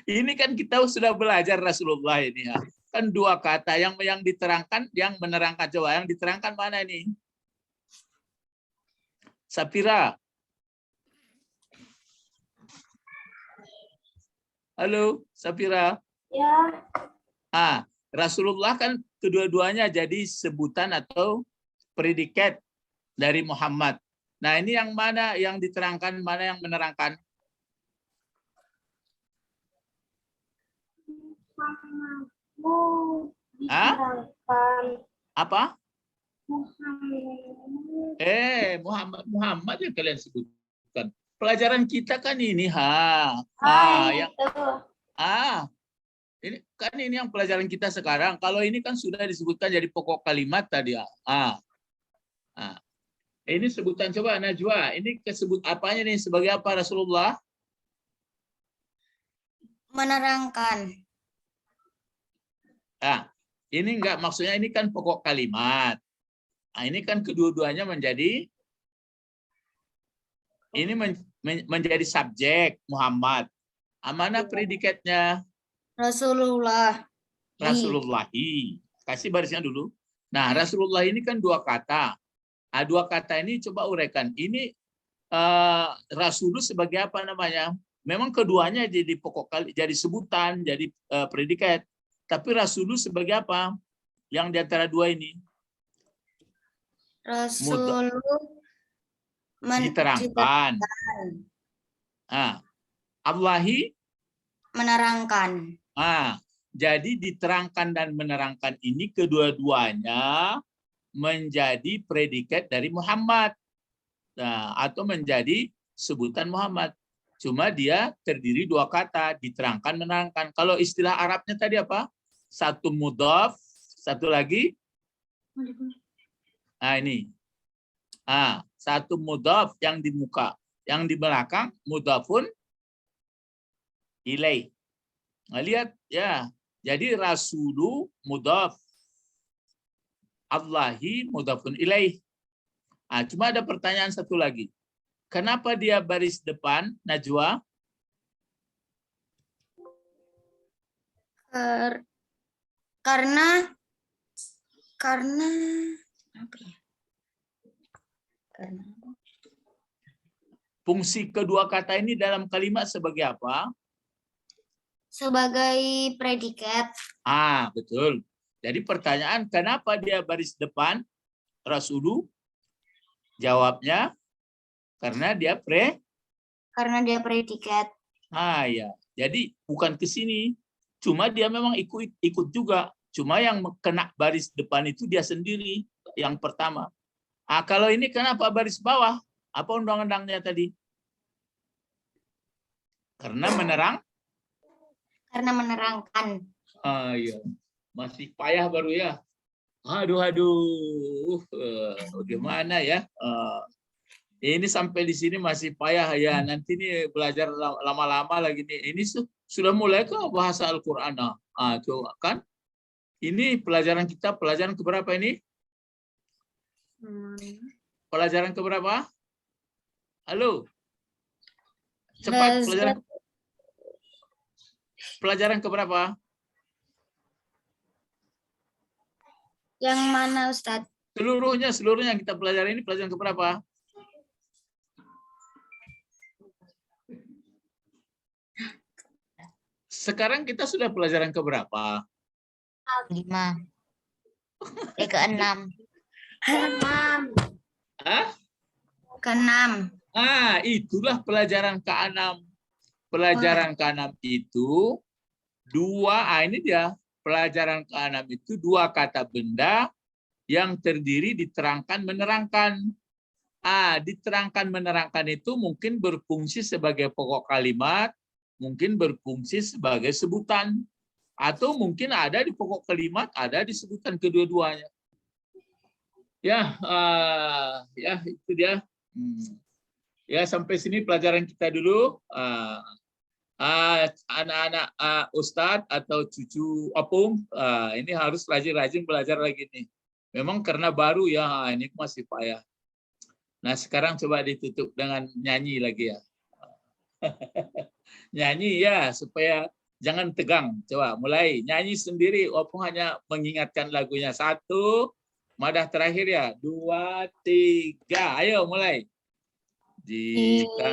Ini kan kita sudah belajar Rasulullah ini ya. Kan dua kata yang diterangkan, yang menerangkan. Coba yang diterangkan mana ini? Sapira. Halo, Sapira. Ya. Rasulullah kan kedua-duanya jadi sebutan atau predikat dari Muhammad. Nah, ini yang mana yang diterangkan, mana yang menerangkan? Diterangkan Apa? Muhammad. Muhammad yang kalian sebutkan. Pelajaran kita kan ini, ini kan ini yang pelajaran kita sekarang. Kalau ini kan sudah disebutkan jadi pokok kalimat tadi. Ini sebutan, coba Najwa, ini kesebut apanya nih, sebagai apa Rasulullah? Menerangkan. Ini enggak, maksudnya ini kan pokok kalimat. Ini kan kedua-duanya menjadi, ini menjadi subjek Muhammad. Mana predikatnya? Rasulullah. Rasulullahi. Kasih barisnya dulu. Nah, Rasulullah ini kan dua kata. Dua kata ini coba uraikan. Ini Rasul sebagai apa namanya? Memang keduanya jadi pokok kali, jadi sebutan, jadi predikat. Tapi Rasul sebagai apa? Yang di antara dua ini? Rasul diterangkan. Allahi menerangkan. Jadi diterangkan dan menerangkan ini kedua-duanya menjadi predikat dari Muhammad, atau menjadi sebutan Muhammad. Cuma dia terdiri dua kata, diterangkan, menerangkan. Kalau istilah Arabnya tadi apa? Satu mudhaf, satu lagi. Ini. Satu mudhaf yang di muka, yang di belakang mudhafun ilaih. Lihat ya. Jadi rasulu mudhaf, Allahi mudhafun ilaih. Cuma ada pertanyaan satu lagi. Kenapa dia baris depan, Najwa? Karena apa ya? Fungsi kedua kata ini dalam kalimat sebagai apa? Sebagai predikat. Betul. Jadi pertanyaan, kenapa dia baris depan Rasulu? Jawabnya karena dia predikat. Ya. Jadi bukan ke sini. Cuma dia memang ikut juga. Cuma yang kena baris depan itu dia sendiri yang pertama. Kalau ini kenapa baris bawah? Apa undang-undangnya tadi? Karena menerangkan. Iya. Masih payah baru ya. Aduh. Bagaimana ya? Ini sampai di sini masih payah ya. Nanti nih belajar lama-lama lagi nih. Ini sudah mulai ke bahasa Al-Qur'an. Coba kan. Ini pelajaran kita, pelajaran keberapa ini? Pelajaran keberapa? Halo. Cepat, pelajaran keberapa? Yang mana, Ustadz? Seluruhnya kita pelajari ini pelajaran keberapa? Sekarang kita sudah pelajaran keberapa? 5. Ke-6. Ke-6. Itulah pelajaran ke-6. Pelajaran ke-6 itu ini dia. Pelajaran ke-6 itu dua kata benda yang terdiri diterangkan, menerangkan. Diterangkan, menerangkan itu mungkin berfungsi sebagai pokok kalimat, mungkin berfungsi sebagai sebutan, atau mungkin ada di pokok kalimat, ada di sebutan kedua-duanya. Ya itu dia. Ya, sampai sini pelajaran kita dulu. anak-anak Ustadz atau cucu opung, ini harus rajin-rajin belajar lagi nih. Memang karena baru ya, ini masih payah. Nah sekarang coba ditutup dengan nyanyi lagi ya. Nyanyi ya supaya jangan tegang. Coba mulai nyanyi sendiri. Opung hanya mengingatkan lagunya. 1, madah terakhir ya. 2, 3. Ayo mulai. Jika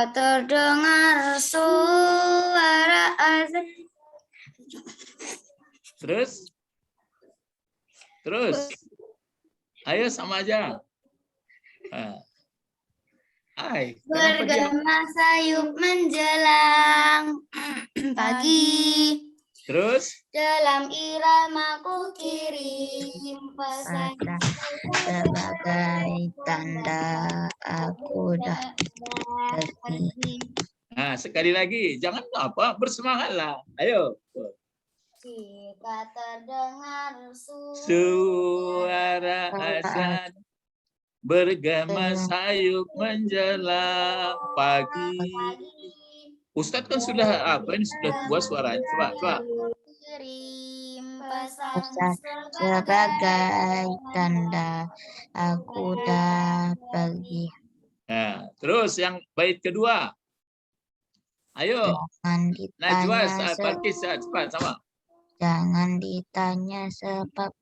terdengar suara azan. Terus. Ayo sama aja. Bergema sayup menjelang pagi. Terus Dalam iramaku kirim pesan sebagai tanda aku dah pergi. Nah, sekali lagi, jangan apa bersemangatlah. Ayo. Jika terdengar Suara azan bergema sayup menjelang pagi. Ustadz kan sudah ini sudah tua suaranya. Coba. Kirim pesan sebagai tanda aku dah pergi. Nah, terus yang bait kedua. Ayo. Najwa, Balkis, cepat sama. Jangan ditanya sebab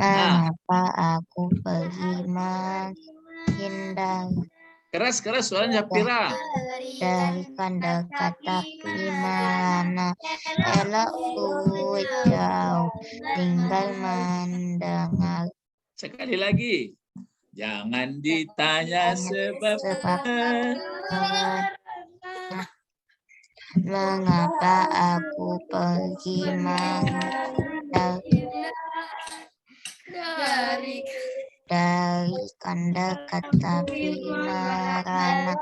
kenapa aku pergi menghindar. Keras suaranya Pira. Dari kandang tapi mana elokku jauh tinggal mendengar. Sekali lagi. Jangan ditanya sebab mengapa aku pergi menghindar dari kandang tapi marana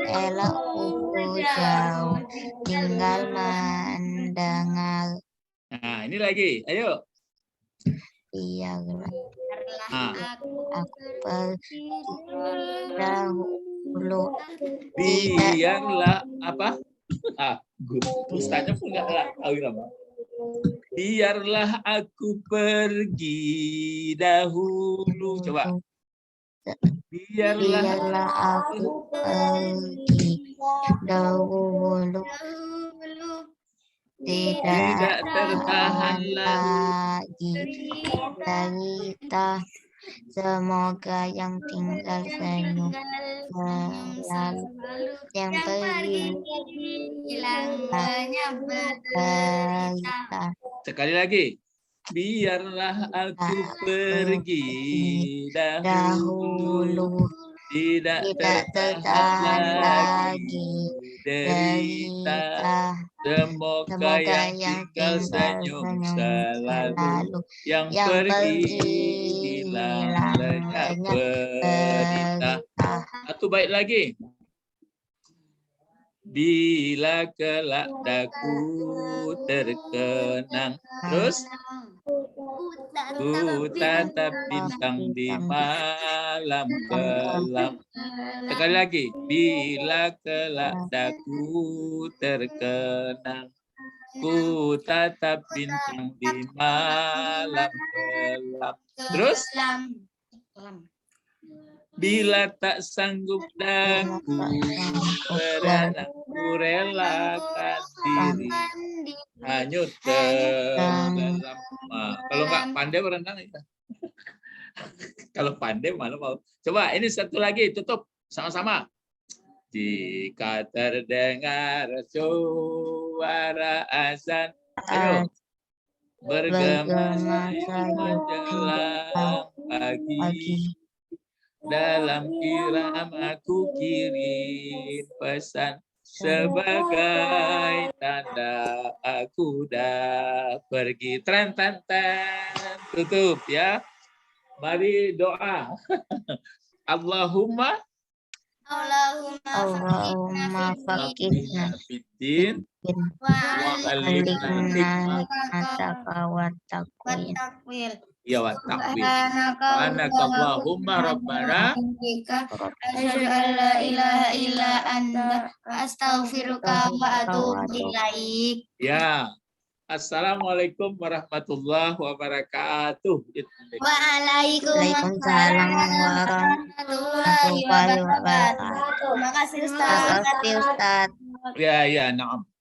elokku jauh tinggal mendengar. Nah, ini lagi. Ayo. Biarlah aku pergi dahulu. Biarlah apa? Ustaznya pun nggak tahu nama. Biarlah aku pergi dahulu. Coba. Biarlah aku pergi dahulu. Tidak tertahan lagi cerita. Semoga yang tinggal senyum selalu, yang pergi hilang banyak berita. Sekali lagi. Biarlah aku pergi dahulu. Tidak tertahan lagi derita. Semoga yang tinggal senyum selalu. Yang pergi hilang banyak berita. Satu bait lagi. Bila kelak daku terkenang. Terus? Ku tatap bintang di malam kelam. Sekali lagi. Bila kelak daku terkenang. Ku tatap bintang di malam kelam. Terus? Bila tak sanggup daku berenang, ku relakan diri hanyut ke dalam. Kalau nggak pandai berenang ya. Kalau pandai malah mau. Coba ini satu lagi, tutup sama-sama. Jika terdengar suara azan, ayo bergema menjelang pagi. Dalam iramaku kirim pesan sebagai tanda aku dah pergi. Tren. Tutup ya. Mari doa. Allahumma faqihna fiddin wa alimna Takwil. Ya wa takwil. Subhanaka Allahumma rabbana. asyhadu an la ilaha illa anta astaghfiruka wa atubu ilaik. Ya. Assalamualaikum warahmatullahi wabarakatuh. Waalaikumsalam warahmatullahi wabarakatuh. Terima kasih Ustaz. Makasih Ustaz. Ya, na'am.